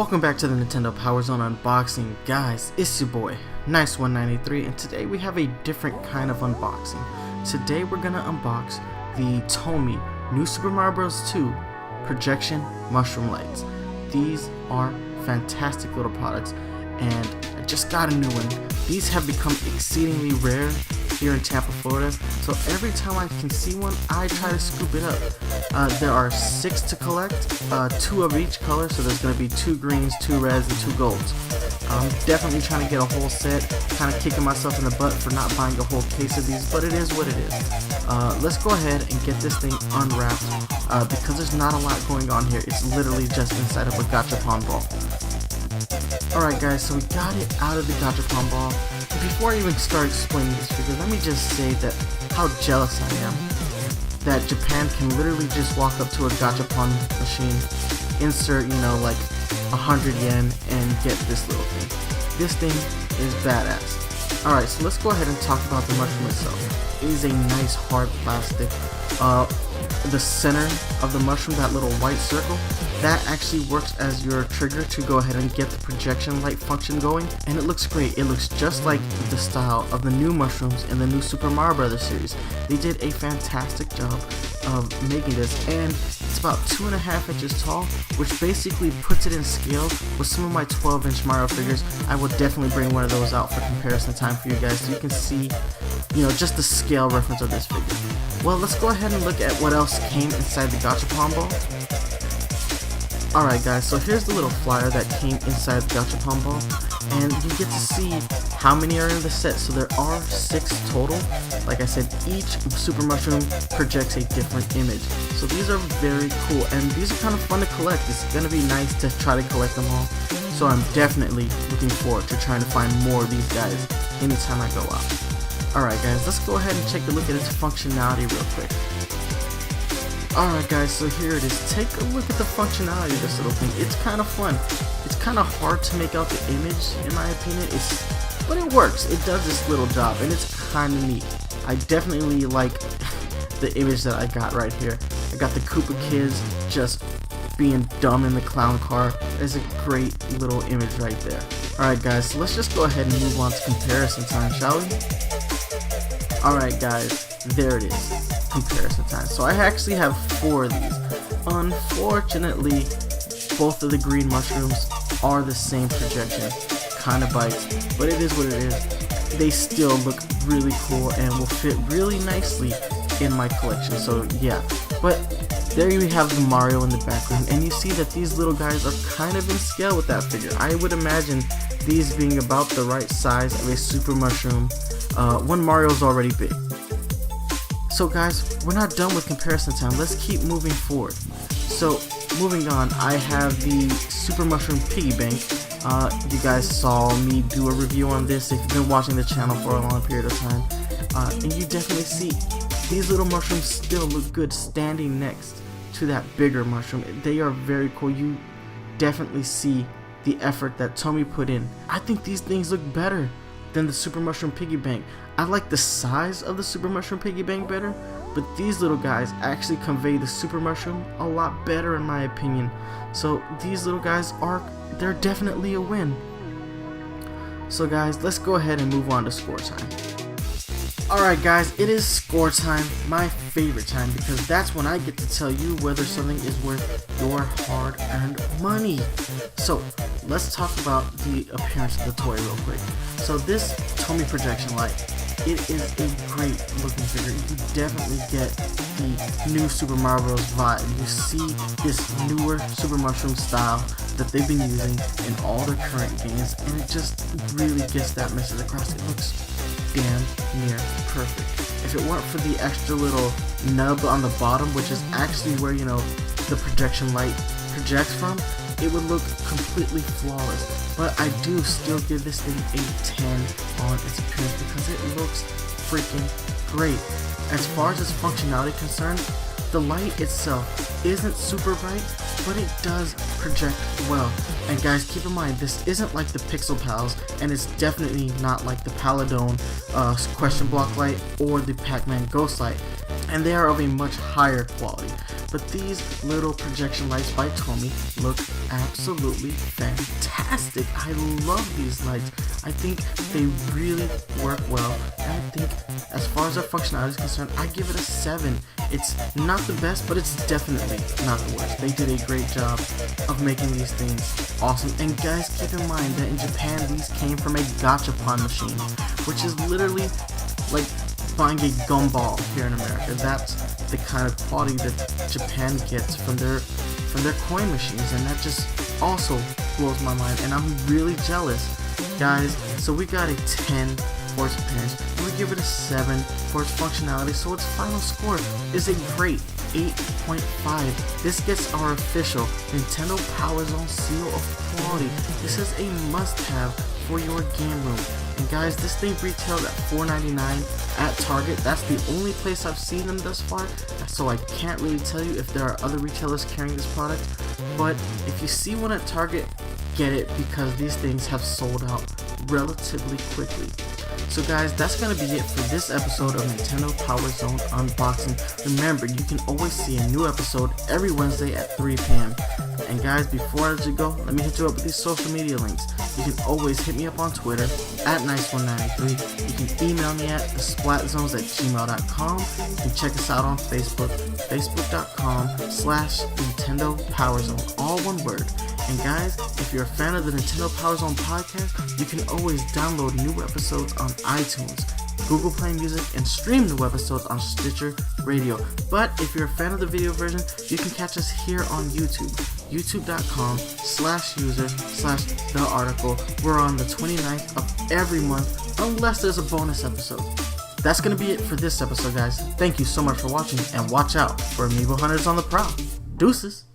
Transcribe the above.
Welcome back to the Nintendo PowerZone unboxing. Guys, it's your boy, Nice193, and today we have a different kind of unboxing. Today we're gonna unbox the Tomy New Super Mario Bros. 2 Projection Mushroom Lights. These are fantastic little products, and I just got a new one. These have become exceedingly rare here in Tampa, Florida, so every time I can see one, I try to scoop it up. There are 6 to collect, 2 of each color, so there's going to be 2 greens, 2 reds, and 2 golds. I'm definitely trying to get a whole set, kind of kicking myself in the butt for not buying a whole case of these, but it is what it is. Let's go ahead and get this thing unwrapped, because there's not a lot going on here. It's literally just inside of a Gachapon ball. Alright guys, so we got it out of the Gachapon ball. Before I even start explaining this figure, let me just say that how jealous I am that Japan can literally just walk up to a Gachapon machine, insert, like 100 yen, and get this little thing. This thing is badass. Alright, so let's go ahead and talk about the mushroom itself. It is a nice hard plastic. The center of the mushroom, that little white circle, that actually works as your trigger to go ahead and get the projection light function going, and it looks great. It looks just like the style of the new mushrooms in the new Super Mario Bros. Series. They did a fantastic job of making this, and it's about 2.5 inches tall, which basically puts it in scale with some of my 12-inch Mario figures. I will definitely bring one of those out for comparison time for you guys so you can see, just the scale reference of this figure. Well, let's go ahead and look at what else came inside the Gachapon ball. Alright guys, so here's the little flyer that came inside the Gachapon ball, and you get to see how many are in the set. So there are 6 total. Like I said, each Super Mushroom projects a different image. So these are very cool, and these are kind of fun to collect. It's going to be nice to try to collect them all. So I'm definitely looking forward to trying to find more of these guys anytime I go out. Alright guys, let's go ahead and take a look at its functionality real quick. Alright guys, so here it is. Take a look at the functionality of this little thing. It's kind of fun. It's kind of hard to make out the image, in my opinion. But it works. It does this little job, and it's kind of neat. I definitely like the image that I got right here. I got the Koopa kids just being dumb in the clown car. There's a great little image right there. Alright guys, so let's just go ahead and move on to comparison time, shall we? Alright guys, there it is, comparison time. So I actually have 4 of these. Unfortunately, both of the green mushrooms are the same projection, kind of bites, but it is what it is. They still look really cool and will fit really nicely in my collection, so yeah. But there you have the Mario in the background, and you see that these little guys are kind of in scale with that figure. I would imagine these being about the right size of a Super Mushroom when Mario's already big. So guys, we're not done with comparison time. Let's keep moving forward. So moving on, I have the Super Mushroom Piggy Bank. You guys saw me do a review on this if you've been watching the channel for a long period of time, and you definitely see these little mushrooms still look good standing next to that bigger mushroom. They are very cool. You definitely see the effort that Tomy put in. I think these things look better than the Super Mushroom Piggy Bank. I like the size of the Super Mushroom Piggy Bank better, but these little guys actually convey the Super Mushroom a lot better in my opinion. So these little guys they're definitely a win. So guys, let's go ahead and move on to score time. Alright guys, it is score time, my favorite time, because that's when I get to tell you whether something is worth your hard-earned money. So let's talk about the appearance of the toy real quick. So this Tomy projection light, it is a great looking figure. You definitely get the new Super Mario Bros. Vibe. You see this newer Super Mushroom style that they've been using in all their current games, and it just really gets that message across. It looks damn near perfect. If it weren't for the extra little nub on the bottom, which is actually where the projection light projects from, it would look completely flawless. But I do still give this thing a 10 on its appearance because it looks freaking great. As far as its functionality concerned, the light itself isn't super bright, but it does project well. And guys, keep in mind, this isn't like the Pixel Pals, and it's definitely not like the Paladone question block light or the Pac-Man Ghost light. and they are of a much higher quality. But these little projection lights by Tomy look absolutely fantastic. I love these lights. I think they really work well, and I think as far as their functionality is concerned, I give it a 7. It's not the best, but it's definitely not the worst. They did a great job of making these things awesome. And guys, keep in mind that in Japan, these came from a Gachapon machine, which is literally like buying a gumball here in America. That's the kind of quality that Japan gets from their coin machines, and that just also blows my mind, and I'm really jealous, guys. So we got a 10 for its appearance, and we give it a 7 for its functionality, so its final score is a great 8.5. This gets our official Nintendo PowerZone seal of quality. This is a must-have for your game room. And guys, this thing retailed at $4.99 at Target. That's the only place I've seen them thus far, so I can't really tell you if there are other retailers carrying this product. But if you see one at Target, get it, because these things have sold out relatively quickly. So guys, that's going to be it for this episode of Nintendo PowerZone Unboxing. Remember, you can always see a new episode every Wednesday at 3 p.m. And guys, before I let you go, let me hit you up with these social media links. You can always hit me up on Twitter at Nice193. You can email me at thesplatzones@gmail.com. You can check us out on Facebook, facebook.com/Nintendo PowerZone, all one word. And guys, if you're a fan of the Nintendo PowerZone podcast, you can always download new episodes on iTunes, Google Play Music, and stream new episodes on Stitcher Radio. But if you're a fan of the video version, you can catch us here on YouTube, youtube.com/user/thearticle. We're on the 29th of every month, unless there's a bonus episode. That's going to be it for this episode, guys. Thank you so much for watching, and watch out for Amiibo Hunters on the prowl. Deuces!